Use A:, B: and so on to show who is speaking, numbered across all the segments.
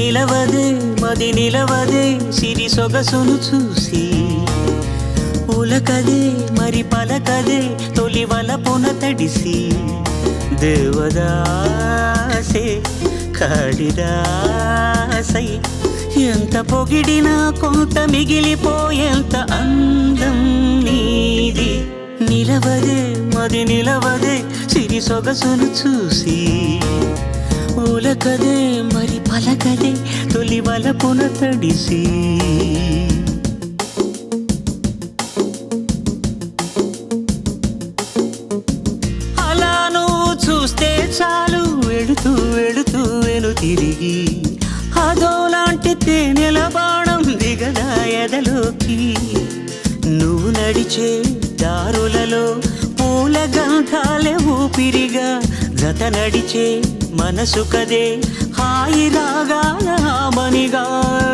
A: నిలవదే మది నిలవదే సిరి సొగసును చూసి ఉలకదే మరి పలకదే తొలి వలపున తడిసి దేవదాసే కాళిదాసై ఎంత పొగిడినా కొంత మిగిలిపోయేంత అందం నీది నిలవదే మది నిలవదే సిరి సొగసును చూసి ఉలకదే మరి పలకదే తొలి వలపున తడిసి అలా నువ్వు చూస్తే చాలు వెళుతూ వెళుతూ వెను తిరిగి అదోలాంటి తేనెల బాణం దిగదా ఎదలోకి నువ్వు నడిచే దారులలో పూల గంధాలే ఊపిరిగా జత నడిచే మనసు కదే హాయి రాగాల మనిగా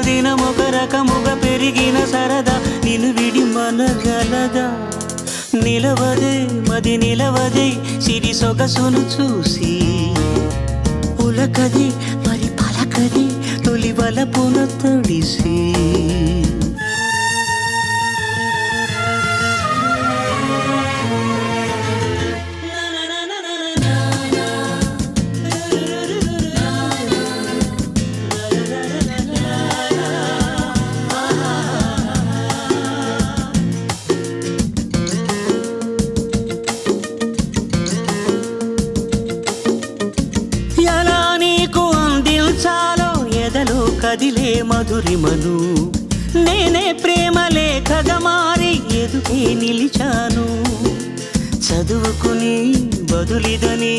A: దినమొక రకముగా పెరిగిన సరదా నిన్ను విడి మనగలదా నిలవదే మది నిలవదే సిరి సొగసును చూసి ఉలకదే మరి పలకదే తొలి వలపున తడిసి కదిలే మధురిమను నేనే ప్రేమ లేఖగా మారి ఎదుటే నిలిచాను చదువుకుని బదులిదని